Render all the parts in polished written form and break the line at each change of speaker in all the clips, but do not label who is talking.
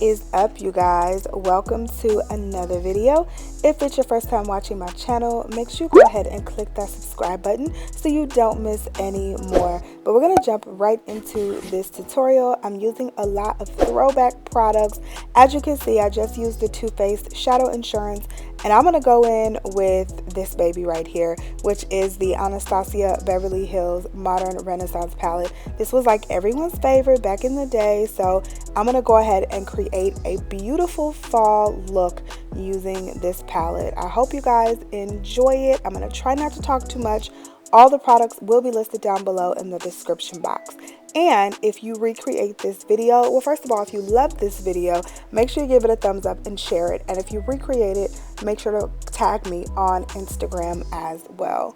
is up, you guys? Welcome to another video. If it's your first time watching my channel, make sure you go ahead and click that subscribe button so you don't miss any more. But we're gonna jump right into this tutorial. I'm using a lot of Throwback products. As you can see, I just used the Too Faced Shadow Insurance, and I'm gonna go in with this baby right here, which is the Anastasia Beverly Hills Modern Renaissance palette. This was like everyone's favorite back in the day, so I'm gonna go ahead and create a beautiful fall look using this palette. I hope you guys enjoy it. I'm gonna try not to talk too much. All the products will be listed down below in the description box. And if you recreate this video, well, first of all, if you love this video, make sure you give it a thumbs up and share it. And if you recreate it, make sure to tag me on Instagram as well.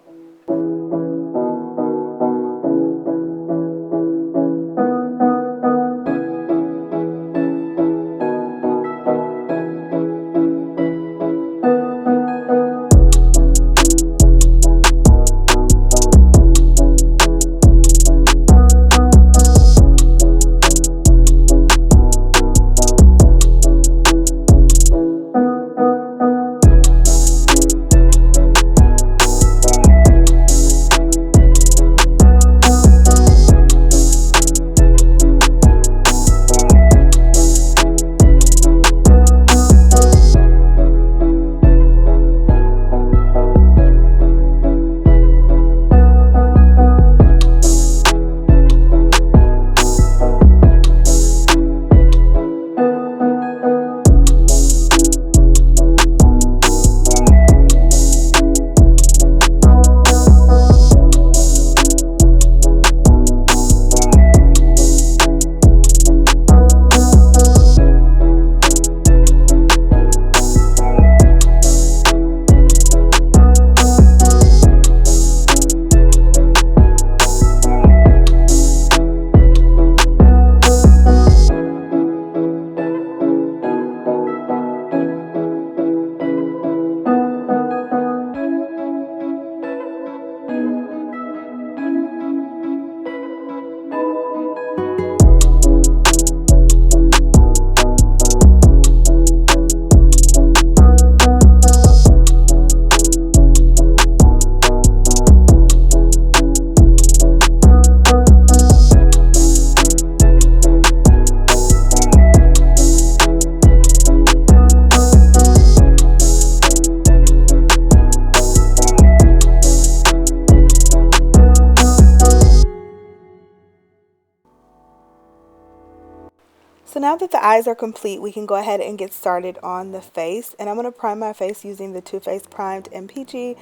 So now that the eyes are complete, we can go ahead and get started on the face. And I'm going to prime my face using the Too Faced Primed and Peachy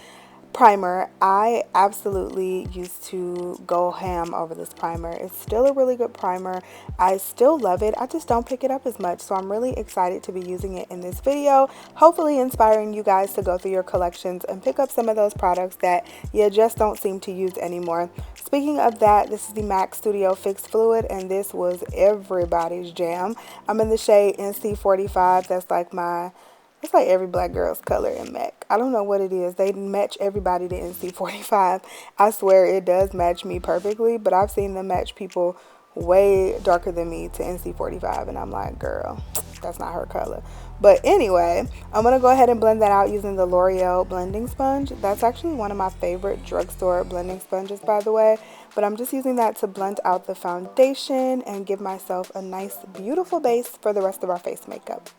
primer. I absolutely used to go ham over this primer. It's still a really good primer. I still love it. I just don't pick it up as much. So I'm really excited to be using it in this video. Hopefully inspiring you guys to go through your collections and pick up some of those products that you just don't seem to use anymore. Speaking of that, this is the MAC Studio Fix Fluid, and this was everybody's jam. I'm in the shade NC45. That's like it's like every black girl's color in MAC. I don't know what it is. They match everybody to NC45. I swear it does match me perfectly, but I've seen them match people way darker than me to NC45, and I'm like, girl, that's not her color. But anyway, I'm going to go ahead and blend that out using the L'Oreal blending sponge. That's actually one of my favorite drugstore blending sponges, by the way. But I'm just using that to blend out the foundation and give myself a nice, beautiful base for the rest of our face makeup.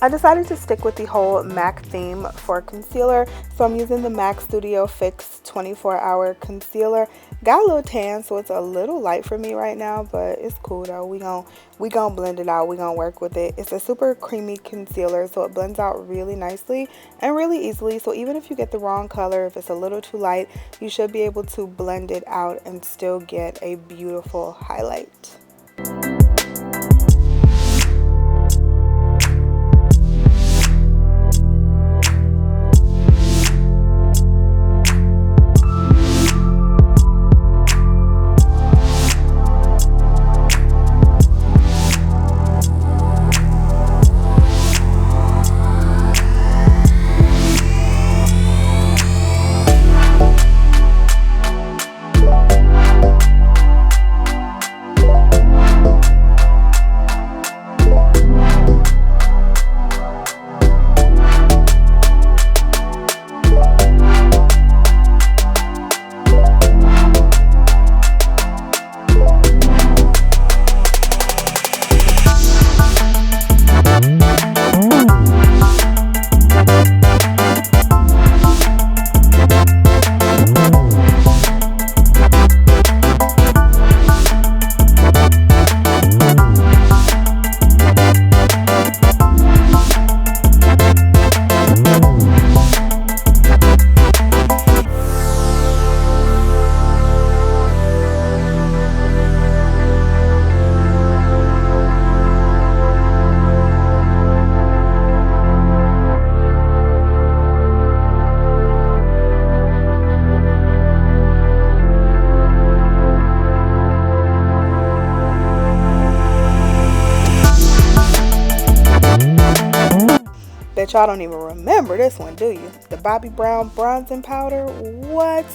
I decided to stick with the whole MAC theme for concealer, so I'm using the MAC Studio Fix 24-Hour Concealer. Got a little tan, so it's a little light for me right now, but it's cool though. We gonna blend it out. We gonna work with it. It's a super creamy concealer, so it blends out really nicely and really easily. So even if you get the wrong color, if it's a little too light, you should be able to blend it out and still get a beautiful highlight. bet y'all don't even remember this one, do you? The Bobbi Brown bronzing powder. What?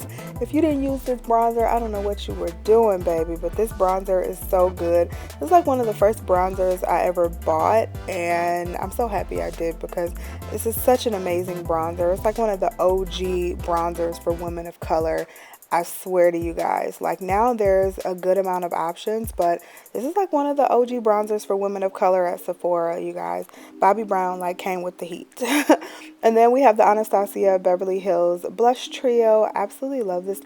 If you didn't use this bronzer, I don't know what you were doing, baby. But this bronzer is so good. It's like one of the first bronzers I ever bought, and I'm so happy I did because this is such an amazing bronzer. It's like one of the OG bronzers for women of color. I swear to you guys, like now there's a good amount of options, but this is like one of the OG bronzers for women of color at Sephora, you guys. Bobbi Brown like came with the heat. And then we have the Anastasia Beverly Hills Blush Trio. Absolutely love this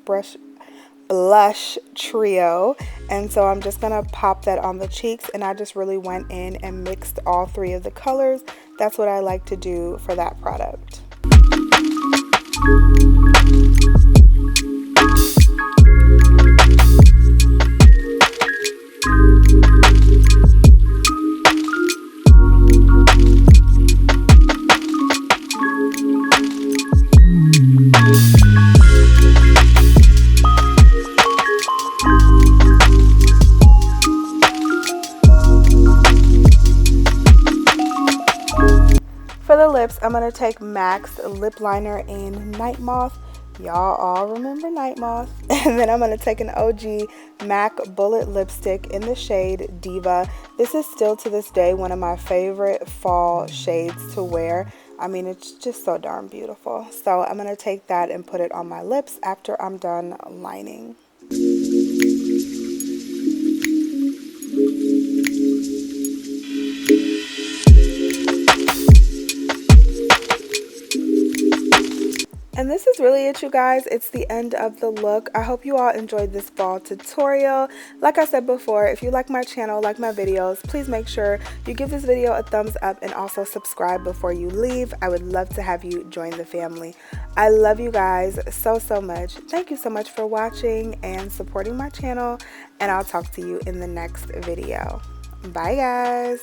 blush trio, and so I'm just gonna pop that on the cheeks, and I just really went in and mixed all three of the colors. That's what I like to do for that product. For the lips, I'm going to take MAC's lip liner in Night Moth. Y'all all remember Night Moth. And then I'm going to take an OG MAC Bullet lipstick in the shade Diva. This is still to this day one of my favorite fall shades to wear. I mean, it's just so darn beautiful. So I'm going to take that and put it on my lips after I'm done lining. And this is really it, you guys. It's the end of the look. I hope you all enjoyed this fall tutorial. Like I said before, if you like my channel, like my videos, please make sure you give this video a thumbs up and also subscribe before you leave. I would love to have you join the family. I love you guys so much. Thank you so much for watching and supporting my channel, and I'll talk to you in the next video. Bye guys.